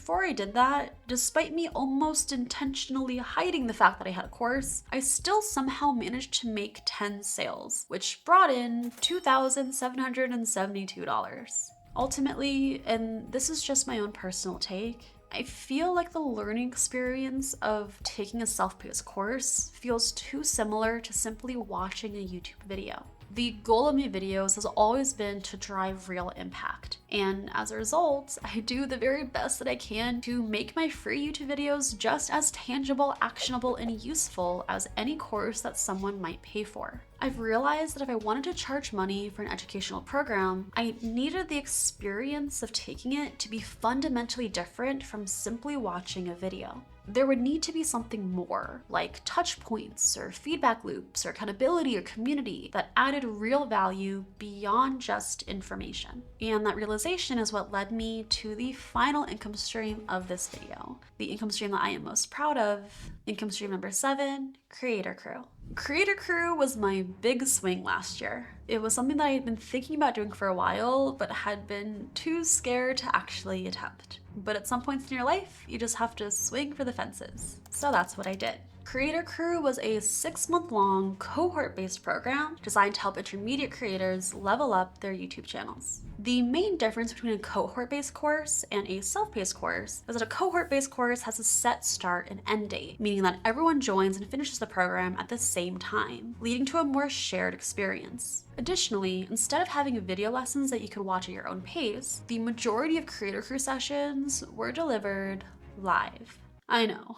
before I did that, despite me almost intentionally hiding the fact that I had a course, I still somehow managed to make 10 sales, which brought in $2,772. Ultimately, and this is just my own personal take, I feel like the learning experience of taking a self-paced course feels too similar to simply watching a YouTube video. The goal of my videos has always been to drive real impact, and as a result, I do the very best that I can to make my free YouTube videos just as tangible, actionable, and useful as any course that someone might pay for. I've realized that if I wanted to charge money for an educational program, I needed the experience of taking it to be fundamentally different from simply watching a video. There would need to be something more, like touch points or feedback loops or accountability or community that added real value beyond just information. And that realization is what led me to the final income stream of this video, the income stream that I am most proud of, income stream number 7, Creator Crew. Creator Crew was my big swing last year. It was something that I had been thinking about doing for a while, but had been too scared to actually attempt. But at some points in your life, you just have to swing for the fences. So that's what I did. Creator Crew was a 6-month-long cohort-based program designed to help intermediate creators level up their YouTube channels. The main difference between a cohort-based course and a self-paced course is that a cohort-based course has a set start and end date, meaning that everyone joins and finishes the program at the same time, leading to a more shared experience. Additionally, instead of having video lessons that you could watch at your own pace, the majority of Creator Crew sessions were delivered live. I know.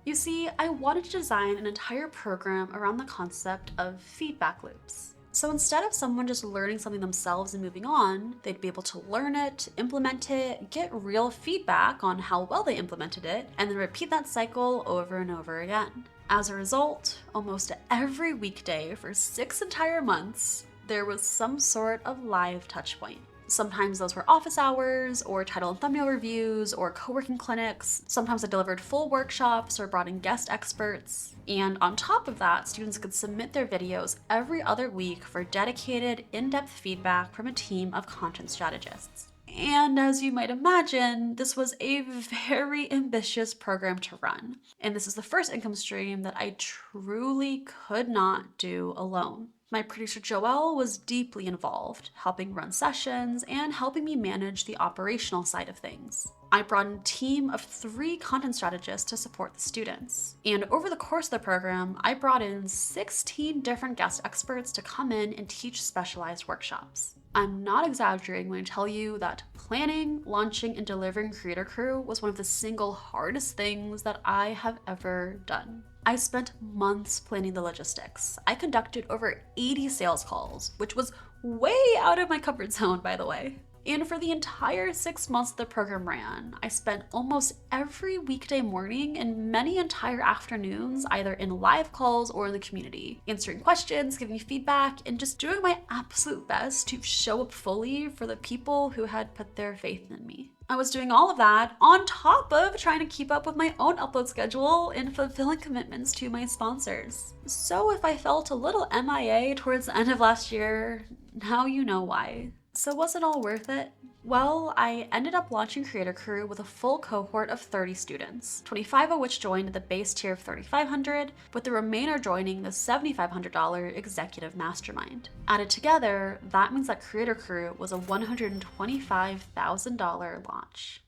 You see, I wanted to design an entire program around the concept of feedback loops. So instead of someone just learning something themselves and moving on, they'd be able to learn it, implement it, get real feedback on how well they implemented it, and then repeat that cycle over and over again. As a result, almost every weekday for 6 entire months, there was some sort of live touchpoint. Sometimes those were office hours, or title and thumbnail reviews, or co-working clinics. Sometimes I delivered full workshops or brought in guest experts. And on top of that, students could submit their videos every other week for dedicated, in-depth feedback from a team of content strategists. And as you might imagine, this was a very ambitious program to run. And this is the first income stream that I truly could not do alone. My producer Joelle was deeply involved, helping run sessions and helping me manage the operational side of things. I brought in a team of 3 content strategists to support the students. And over the course of the program, I brought in 16 different guest experts to come in and teach specialized workshops. I'm not exaggerating when I tell you that planning, launching, and delivering Creator Crew was one of the single hardest things that I have ever done. I spent months planning the logistics. I conducted over 80 sales calls, which was way out of my comfort zone, by the way. And for the entire 6 months the program ran, I spent almost every weekday morning and many entire afternoons either in live calls or in the community, answering questions, giving feedback, and just doing my absolute best to show up fully for the people who had put their faith in me. I was doing all of that on top of trying to keep up with my own upload schedule and fulfilling commitments to my sponsors. So if I felt a little MIA towards the end of last year, now you know why. So was it all worth it? Well, I ended up launching Creator Crew with a full cohort of 30 students, 25 of which joined the base tier of $3,500, with the remainder joining the $7,500 executive mastermind. Added together, that means that Creator Crew was a $125,000 launch.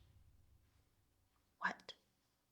What?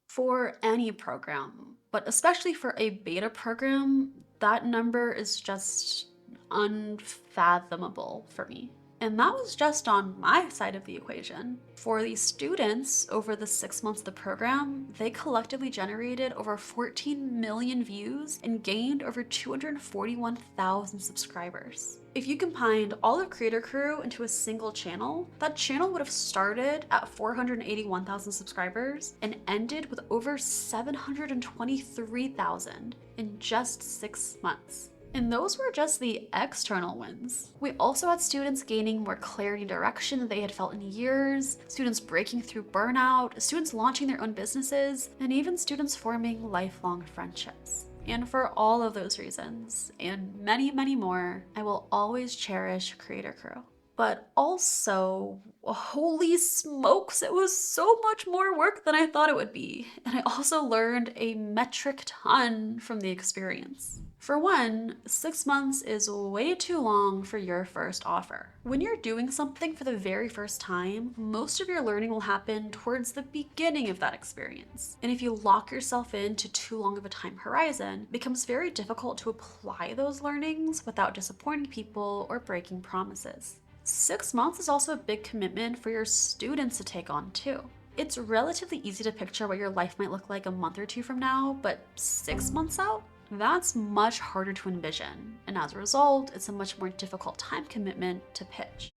For any program, but especially for a beta program, that number is just unfathomable for me. And that was just on my side of the equation. For the students, over the 6 months of the program, they collectively generated over 14 million views and gained over 241,000 subscribers. If you combined all of Creator Crew into a single channel, that channel would have started at 481,000 subscribers and ended with over 723,000 in just 6 months. And those were just the external wins. We also had students gaining more clarity and direction than they had felt in years, students breaking through burnout, students launching their own businesses, and even students forming lifelong friendships. And for all of those reasons, and many, many more, I will always cherish Creator Crew. but also, holy smokes, it was so much more work than I thought it would be. And I also learned a metric ton from the experience. For one, 6 months is way too long for your first offer. When you're doing something for the very first time, most of your learning will happen towards the beginning of that experience. And if you lock yourself into too long of a time horizon, it becomes very difficult to apply those learnings without disappointing people or breaking promises. 6 months is also a big commitment for your students to take on too. It's relatively easy to picture what your life might look like a month or two from now, but 6 months out? That's much harder to envision, and as a result, it's a much more difficult time commitment to pitch.